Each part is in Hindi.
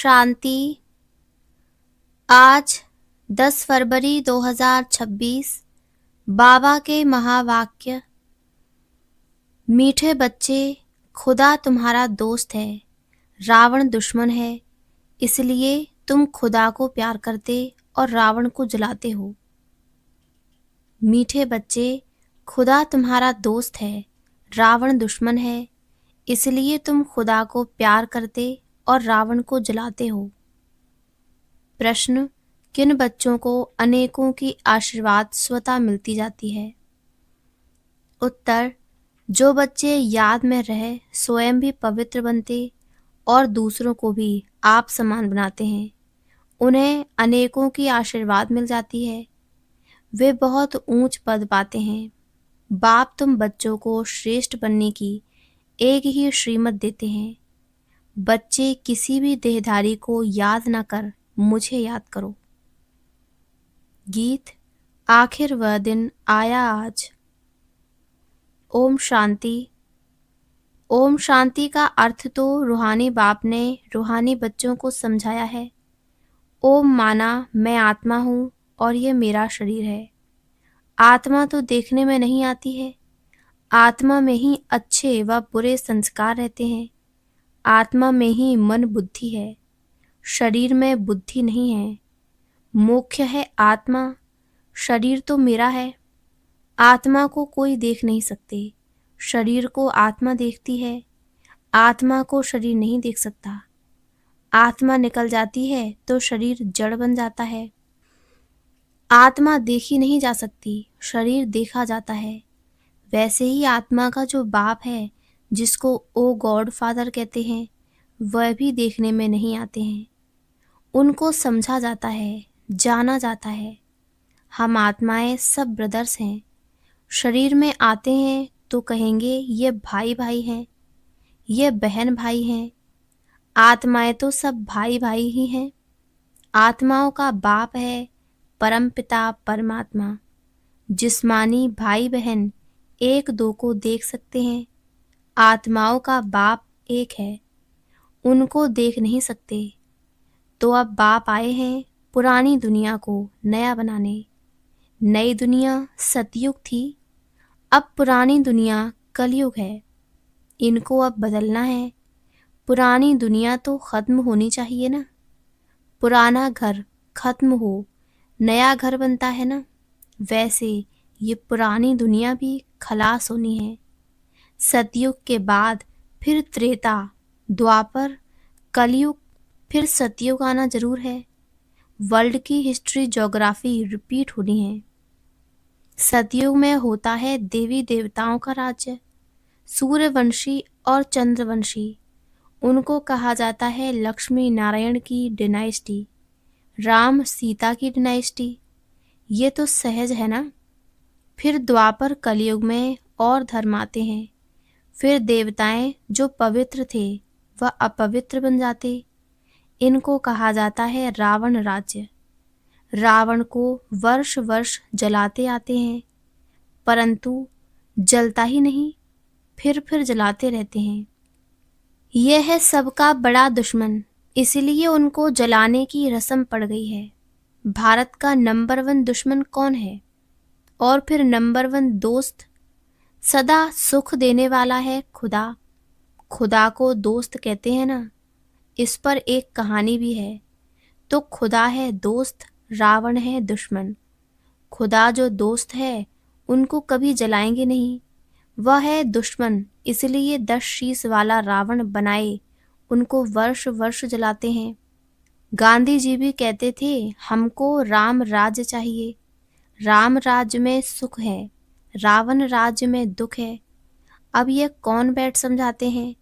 शांति। आज 10 फरवरी 2026 बाबा के महावाक्य। मीठे बच्चे, खुदा तुम्हारा दोस्त है, रावण दुश्मन है, इसलिए तुम खुदा को प्यार करते और रावण को जलाते हो। मीठे बच्चे, खुदा तुम्हारा दोस्त है, रावण दुश्मन है, इसलिए तुम खुदा को प्यार करते और रावण को जलाते हो। प्रश्न: किन बच्चों को अनेकों की आशीर्वाद स्वतः मिलती जाती है? उत्तर: जो बच्चे याद में रह स्वयं भी पवित्र बनते और दूसरों को भी आप समान बनाते हैं, उन्हें अनेकों की आशीर्वाद मिल जाती है। वे बहुत ऊंच पद पाते हैं। बाप तुम बच्चों को श्रेष्ठ बनने की एक ही श्रीमत देते हैं। बच्चे, किसी भी देहधारी को याद न कर मुझे याद करो। गीत: आखिर वह दिन आया आज। ओम शांति। ओम शांति का अर्थ तो रूहानी बाप ने रूहानी बच्चों को समझाया है। ओम माना मैं आत्मा हूँ और यह मेरा शरीर है। आत्मा तो देखने में नहीं आती है। आत्मा में ही अच्छे व बुरे संस्कार रहते हैं। आत्मा में ही मन बुद्धि है, शरीर में बुद्धि नहीं है। मुख्य है आत्मा, शरीर तो मेरा है। आत्मा को कोई देख नहीं सकते, शरीर को आत्मा देखती है। आत्मा को शरीर नहीं देख सकता। आत्मा निकल जाती है तो शरीर जड़ बन जाता है। आत्मा देखी नहीं जा सकती, शरीर देखा जाता है। वैसे ही आत्मा का जो बाप है, जिसको ओ गॉड फादर कहते हैं, वह भी देखने में नहीं आते हैं। उनको समझा जाता है, जाना जाता है। हम आत्माएं सब ब्रदर्स हैं। शरीर में आते हैं तो कहेंगे ये भाई भाई हैं, ये बहन भाई हैं। आत्माएं तो सब भाई भाई ही हैं। आत्माओं का बाप है परमपिता परमात्मा। जिस्मानी भाई बहन एक दो को देख सकते हैं। आत्माओं का बाप एक है, उनको देख नहीं सकते। तो अब बाप आए हैं पुरानी दुनिया को नया बनाने। नई दुनिया सतयुग थी, अब पुरानी दुनिया कलयुग है। इनको अब बदलना है। पुरानी दुनिया तो खत्म होनी चाहिए ना। पुराना घर खत्म हो, नया घर बनता है ना। वैसे ये पुरानी दुनिया भी खलास होनी है। सतयुग के बाद फिर त्रेता, द्वापर, कलयुग, फिर सतयुग आना जरूर है। वर्ल्ड की हिस्ट्री ज्योग्राफी रिपीट होनी है। सतयुग में होता है देवी देवताओं का राज्य, सूर्यवंशी और चंद्रवंशी। उनको कहा जाता है लक्ष्मी नारायण की डिनाइस्टी, राम सीता की डिनाइस्टी। ये तो सहज है ना। फिर द्वापर कलयुग में और धर्म आते हैं। फिर देवताएं जो पवित्र थे वह अपवित्र बन जाते। इनको कहा जाता है रावण राज्य। रावण को वर्ष वर्ष जलाते आते हैं, परंतु जलता ही नहीं, फिर जलाते रहते हैं। यह है सबका बड़ा दुश्मन, इसलिए उनको जलाने की रस्म पड़ गई है। भारत का नंबर 1 दुश्मन कौन है? और फिर नंबर 1 दोस्त? सदा सुख देने वाला है खुदा। खुदा को दोस्त कहते हैं ना। इस पर एक कहानी भी है। तो खुदा है दोस्त, रावण है दुश्मन। खुदा जो दोस्त है उनको कभी जलाएंगे नहीं। वह है दुश्मन, इसलिए 10 शीश वाला रावण बनाए उनको वर्ष वर्ष जलाते हैं। गांधी जी भी कहते थे हमको राम राज्य चाहिए। राम राज्य में सुख है, रावण राज्य में दुख है। अब यह कौन बैठ समझाते हैं?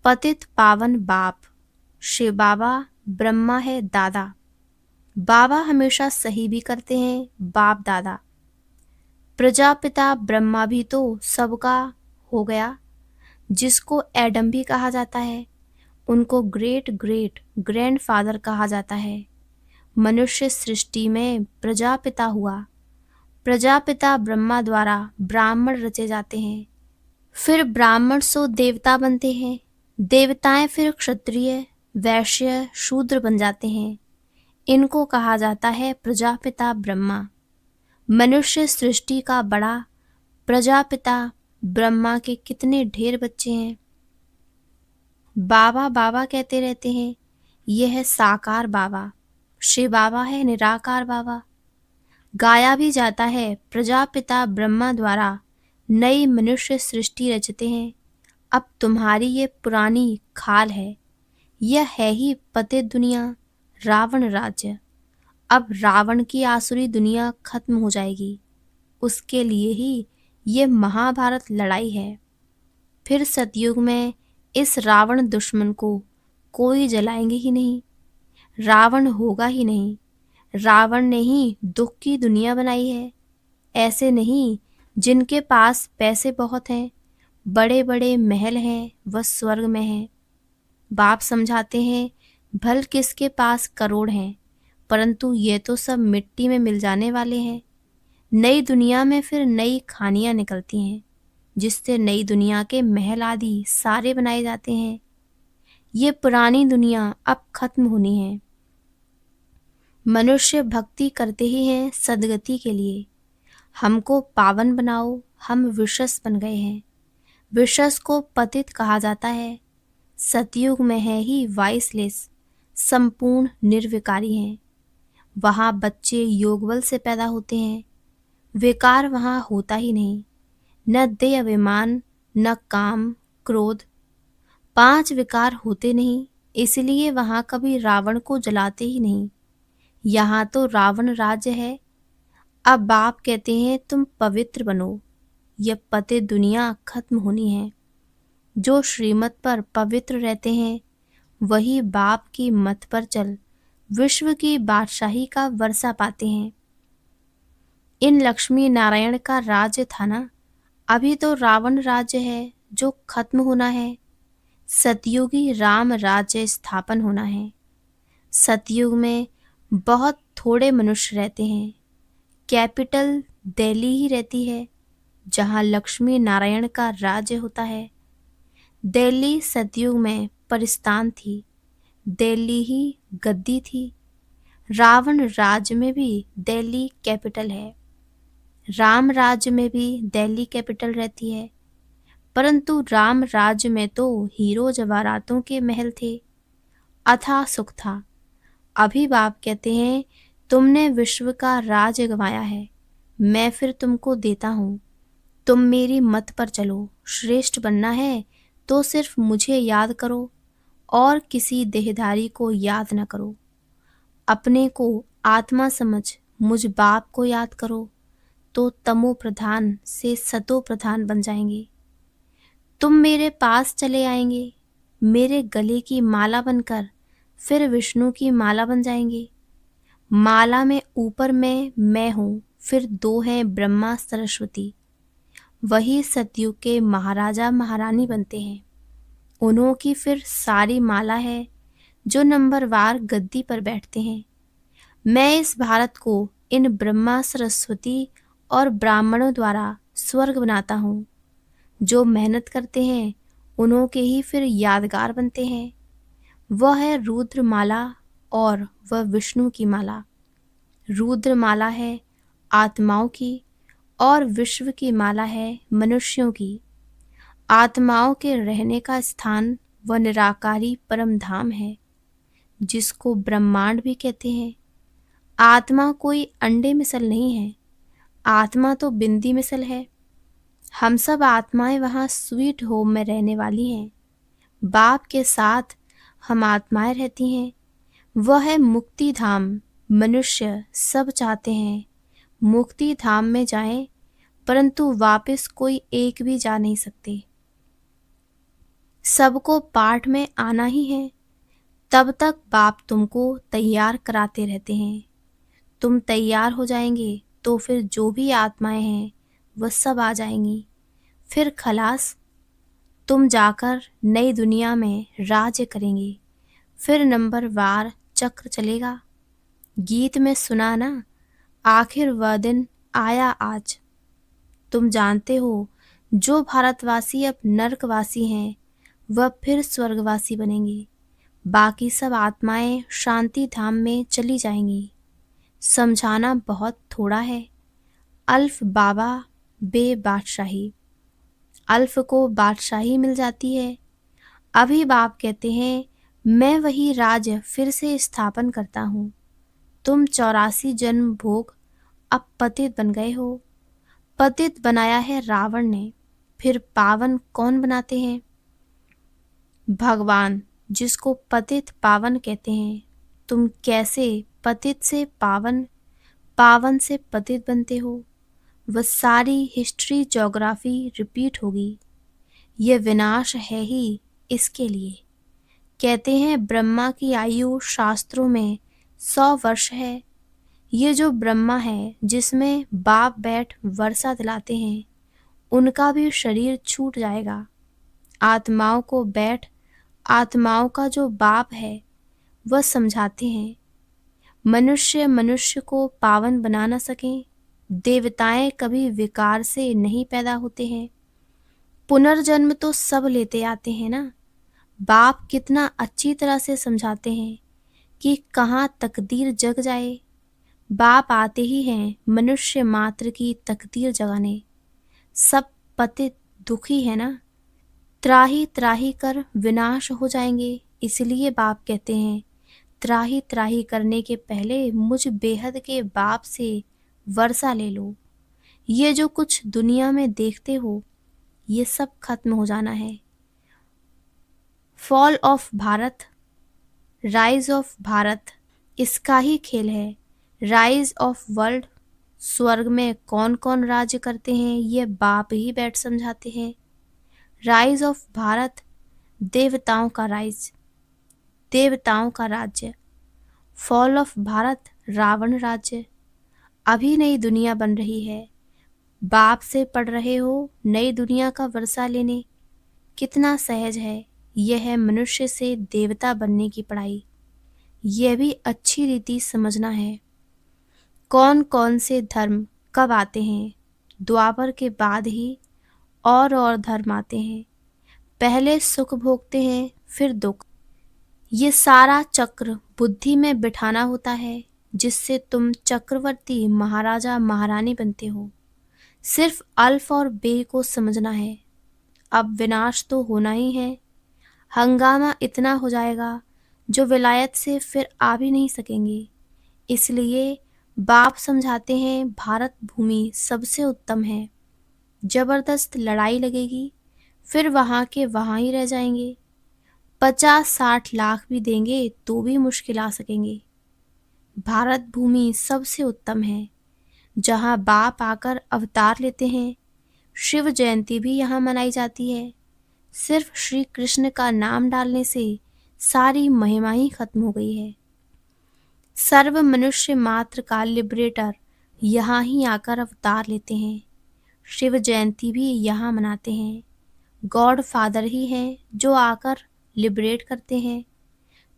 पतित पावन बाप शिव बाबा, ब्रह्मा है दादा। बाबा हमेशा सही भी करते हैं, बाप दादा। प्रजापिता ब्रह्मा भी तो सबका हो गया, जिसको एडम भी कहा जाता है। उनको ग्रेट ग्रेट ग्रैंडफादर कहा जाता है। मनुष्य सृष्टि में प्रजापिता हुआ। प्रजापिता ब्रह्मा द्वारा ब्राह्मण रचे जाते हैं। फिर ब्राह्मण सो देवता बनते हैं। देवताएं फिर क्षत्रिय, वैश्य शूद्र बन जाते हैं। इनको कहा जाता है प्रजापिता ब्रह्मा। मनुष्य सृष्टि का बड़ा प्रजापिता ब्रह्मा के कितने ढेर बच्चे हैं। बाबा बाबा कहते रहते हैं। यह है साकार बाबा। शिव बाबा है निराकार बाबा। गाया भी जाता है प्रजापिता ब्रह्मा द्वारा नई मनुष्य सृष्टि रचते हैं। अब तुम्हारी ये पुरानी खाल है। यह है ही पतित दुनिया, रावण राज्य। अब रावण की आसुरी दुनिया खत्म हो जाएगी। उसके लिए ही ये महाभारत लड़ाई है। फिर सतयुग में इस रावण दुश्मन को कोई जलाएंगे ही नहीं। रावण होगा ही नहीं। रावण ने ही दुख की दुनिया बनाई है। ऐसे नहीं जिनके पास पैसे बहुत हैं, बड़े बड़े महल हैं, वह स्वर्ग में हैं। बाप समझाते हैं भल किसके पास करोड़ हैं, परंतु ये तो सब मिट्टी में मिल जाने वाले हैं। नई दुनिया में फिर नई खानियां निकलती हैं, जिससे नई दुनिया के महल आदि सारे बनाए जाते हैं। ये पुरानी दुनिया अब खत्म होनी है। मनुष्य भक्ति करते ही हैं सदगति के लिए। हमको पावन बनाओ, हम विशस बन गए हैं। विशस को पतित कहा जाता है। सतयुग में है ही वाइसलेस, संपूर्ण निर्विकारी हैं। वहाँ बच्चे योगबल से पैदा होते हैं। विकार वहाँ होता ही नहीं। न देह अभिमान, न काम क्रोध, 5 विकार होते नहीं। इसलिए वहाँ कभी रावण को जलाते ही नहीं। यहाँ तो रावण राज्य है। अब बाप कहते हैं तुम पवित्र बनो। यह पतित दुनिया खत्म होनी है। जो श्रीमत पर पवित्र रहते हैं वही बाप की मत पर चल विश्व की बादशाही का वर्षा पाते हैं। इन लक्ष्मी नारायण का राज्य था ना, अभी तो रावण राज्य है जो खत्म होना है। सतयुगी राम राज्य स्थापन होना है। सतयुग में बहुत थोड़े मनुष्य रहते हैं। कैपिटल दिल्ली ही रहती है, जहाँ लक्ष्मी नारायण का राज्य होता है। दिल्ली सतयुग में परिस्तान थी। दिल्ली ही गद्दी थी। रावण राज्य में भी दिल्ली कैपिटल है। राम राज्य में भी दिल्ली कैपिटल रहती है। परंतु राम राज्य में तो हीरो जवाहरातों के महल थे, अथाह सुख था। अभी बाप कहते हैं तुमने विश्व का राज गंवाया है, मैं फिर तुमको देता हूँ। तुम मेरी मत पर चलो। श्रेष्ठ बनना है तो सिर्फ मुझे याद करो और किसी देहधारी को याद न करो। अपने को आत्मा समझ मुझ बाप को याद करो तो तमो प्रधान से सतो प्रधान बन जाएंगे। तुम मेरे पास चले आएंगे, मेरे गले की माला बनकर फिर विष्णु की माला बन जाएंगे। माला में ऊपर में मैं हूँ, फिर 2 हैं ब्रह्मा सरस्वती। वही सतयुग के महाराजा महारानी बनते हैं। उन्हों की फिर सारी माला है जो नंबरवार गद्दी पर बैठते हैं। मैं इस भारत को इन ब्रह्मा सरस्वती और ब्राह्मणों द्वारा स्वर्ग बनाता हूँ। जो मेहनत करते हैं उन्हों के ही फिर यादगार बनते हैं। वह है रुद्र माला और वह विष्णु की माला। रुद्र माला है आत्माओं की और विश्व की माला है मनुष्यों की। आत्माओं के रहने का स्थान वह निराकारी परम धाम है, जिसको ब्रह्मांड भी कहते हैं। आत्मा कोई अंडे मिसल नहीं है, आत्मा तो बिंदी मिसल है। हम सब आत्माएं वहाँ स्वीट होम में रहने वाली हैं। बाप के साथ हम आत्माएं रहती हैं। वह है मुक्ति धाम। मनुष्य सब चाहते हैं मुक्ति धाम में जाएं, परंतु वापस कोई एक भी जा नहीं सकते। सबको पाठ में आना ही है। तब तक बाप तुमको तैयार कराते रहते हैं। तुम तैयार हो जाएंगे तो फिर जो भी आत्माएं हैं वह सब आ जाएंगी। फिर खलास, तुम जाकर नई दुनिया में राज्य करेंगे। फिर नंबरवार चक्र चलेगा। गीत में सुना ना, आखिर वह दिन आया आज। तुम जानते हो जो भारतवासी अब नरकवासी हैं वह फिर स्वर्गवासी बनेंगे। बाकी सब आत्माएं शांति धाम में चली जाएंगी। समझाना बहुत थोड़ा है। अल्फ बाबा बे बादशाही, अल्फ को बादशाही मिल जाती है। अभी बाप कहते हैं मैं वही राज फिर से स्थापन करता हूँ। तुम 84 जन्म भोग अब पतित बन गए हो। पतित बनाया है रावण ने, फिर पावन कौन बनाते हैं? भगवान, जिसको पतित पावन कहते हैं। तुम कैसे पतित से पावन, पावन से पतित बनते हो? वह सारी हिस्ट्री ज्योग्राफी रिपीट होगी। यह विनाश है ही इसके लिए। कहते हैं ब्रह्मा की आयु शास्त्रों में 100 वर्ष है। ये जो ब्रह्मा है जिसमें बाप बैठ वर्षा दिलाते हैं, उनका भी शरीर छूट जाएगा। आत्माओं को बैठ आत्माओं का जो बाप है वह समझाते हैं। मनुष्य मनुष्य को पावन बना न सकें। देवताएं कभी विकार से नहीं पैदा होते हैं। पुनर्जन्म तो सब लेते आते हैं ना। बाप कितना अच्छी तरह से समझाते हैं कि कहाँ तकदीर जग जाए। बाप आते ही हैं मनुष्य मात्र की तकदीर जगाने। सब पतित दुखी है ना, त्राही त्राही कर विनाश हो जाएंगे। इसलिए बाप कहते हैं त्राही त्राही करने के पहले मुझ बेहद के बाप से वर्षा ले लो। ये जो कुछ दुनिया में देखते हो ये सब खत्म हो जाना है। Fall of Bharat, rise of Bharat, इसका ही खेल है। राइज ऑफ वर्ल्ड, स्वर्ग में कौन कौन राज्य करते हैं ये बाप ही बैठ समझाते हैं। राइज ऑफ भारत, देवताओं का राइज, देवताओं का राज्य। फॉल ऑफ भारत, रावण राज्य। अभी नई दुनिया बन रही है। बाप से पढ़ रहे हो नई दुनिया का वर्षा लेने। कितना सहज है। यह है मनुष्य से देवता बनने की पढ़ाई। यह भी अच्छी रीति समझना है। कौन कौन से धर्म कब आते हैं? द्वापर के बाद ही और धर्म आते हैं। पहले सुख भोगते हैं फिर दुख। ये सारा चक्र बुद्धि में बिठाना होता है, जिससे तुम चक्रवर्ती महाराजा महारानी बनते हो। सिर्फ अल्फ और बे को समझना है। अब विनाश तो होना ही है। हंगामा इतना हो जाएगा जो विलायत से फिर आ भी नहीं सकेंगे। इसलिए बाप समझाते हैं भारत भूमि सबसे उत्तम है। जबरदस्त लड़ाई लगेगी फिर वहाँ के वहाँ ही रह जाएंगे। 50-60 लाख भी देंगे तो भी मुश्किल आ सकेंगे। भारत भूमि सबसे उत्तम है, जहाँ बाप आकर अवतार लेते हैं। शिव जयंती भी यहाँ मनाई जाती है। सिर्फ श्री कृष्ण का नाम डालने से सारी महिमा ही खत्म हो गई है। सर्व मनुष्य मात्र का लिबरेटर यहाँ ही आकर अवतार लेते हैं। शिव जयंती भी यहाँ मनाते हैं। गॉड फादर ही हैं जो आकर लिबरेट करते हैं।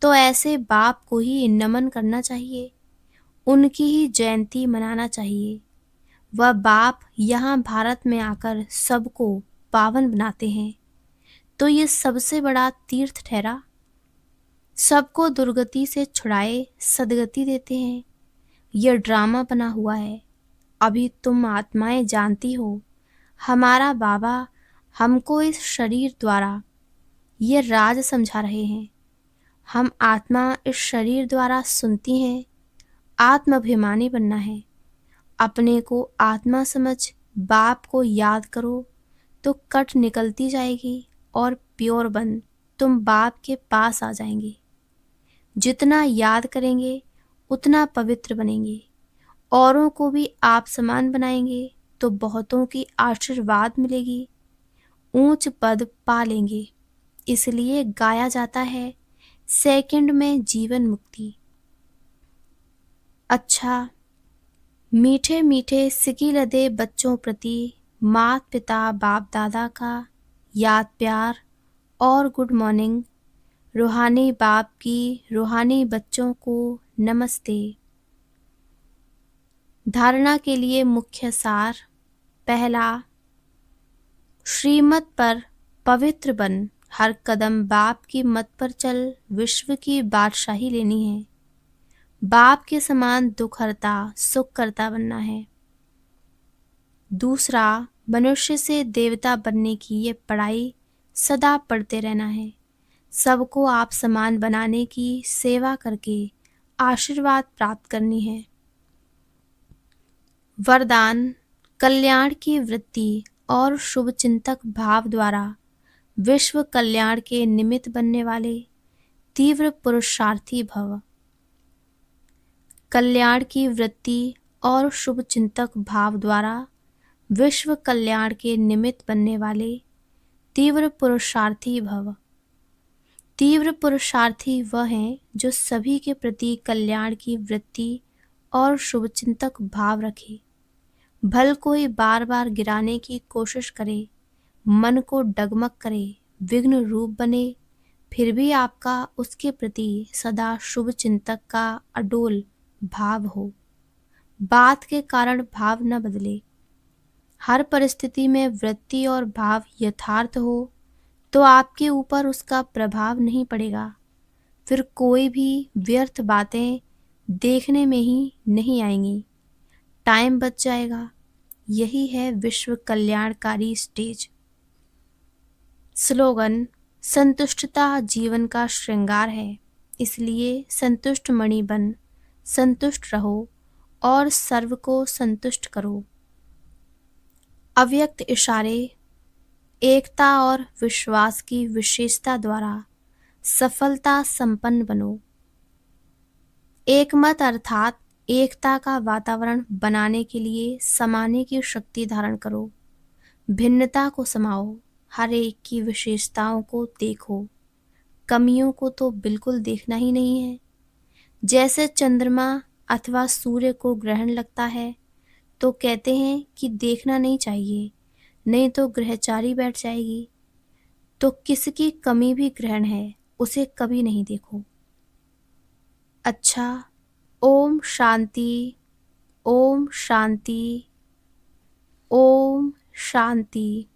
तो ऐसे बाप को ही नमन करना चाहिए, उनकी ही जयंती मनाना चाहिए। वह बाप यहाँ भारत में आकर सबको पावन बनाते हैं। तो ये सबसे बड़ा तीर्थ ठहरा। सबको दुर्गति से छुड़ाए सदगति देते हैं। यह ड्रामा बना हुआ है। अभी तुम आत्माएं जानती हो, हमारा बाबा हमको इस शरीर द्वारा ये राज समझा रहे हैं। हम आत्मा इस शरीर द्वारा सुनती हैं। आत्माभिमानी बनना है। अपने को आत्मा समझ बाप को याद करो तो कट निकलती जाएगी और प्योर बन तुम बाप के पास आ जाएंगे। जितना याद करेंगे उतना पवित्र बनेंगे। औरों को भी आप समान बनाएंगे तो बहुतों की आशीर्वाद मिलेगी। ऊंच पद पा लेंगे। इसलिए गाया जाता है सेकंड में जीवन मुक्ति। अच्छा, मीठे मीठे सिकी लदे बच्चों प्रति मात पिता बाप दादा का याद प्यार और गुड मॉर्निंग। रूहानी बाप की रूहानी बच्चों को नमस्ते। धारणा के लिए मुख्य सार। पहला, श्रीमत पर पवित्र बन हर कदम बाप की मत पर चल विश्व की बादशाही लेनी है। बाप के समान दुख हरता सुख करता बनना है। दूसरा, मनुष्य से देवता बनने की ये पढ़ाई सदा पढ़ते रहना है। सबको आप समान बनाने की सेवा करके आशीर्वाद प्राप्त करनी है। वरदान, कल्याण की वृत्ति और शुभ चिंतक भाव द्वारा विश्व कल्याण के निमित्त बनने वाले तीव्र पुरुषार्थी भव। कल्याण की वृत्ति और शुभ चिंतक भाव द्वारा विश्व कल्याण के निमित्त बनने वाले तीव्र पुरुषार्थी भव। तीव्र पुरुषार्थी वह हैं जो सभी के प्रति कल्याण की वृत्ति और शुभचिंतक भाव रखे। भल कोई बार बार गिराने की कोशिश करे, मन को डगमग करे, विघ्न रूप बने, फिर भी आपका उसके प्रति सदा शुभ चिंतक का अडोल भाव हो। बात के कारण भाव न बदले। हर परिस्थिति में वृत्ति और भाव यथार्थ हो तो आपके ऊपर उसका प्रभाव नहीं पड़ेगा। फिर कोई भी व्यर्थ बातें देखने में ही नहीं आएंगी। टाइम बच जाएगा। यही है विश्व कल्याणकारी स्टेज। स्लोगन, संतुष्टता जीवन का श्रृंगार है, इसलिए संतुष्ट मणि बन संतुष्ट रहो और सर्व को संतुष्ट करो। अव्यक्त इशारे, एकता और विश्वास की विशेषता द्वारा सफलता संपन्न बनो। एकमत अर्थात एकता का वातावरण बनाने के लिए समाने की शक्ति धारण करो। भिन्नता को समाओ, हर एक की विशेषताओं को देखो, कमियों को तो बिल्कुल देखना ही नहीं है। जैसे चंद्रमा अथवा सूर्य को ग्रहण लगता है तो कहते हैं कि देखना नहीं चाहिए, नहीं तो ग्रहचारी बैठ जाएगी। तो किसकी कमी भी ग्रहण है, उसे कभी नहीं देखो। अच्छा, ओम शांति, ओम शांति, ओम शांति।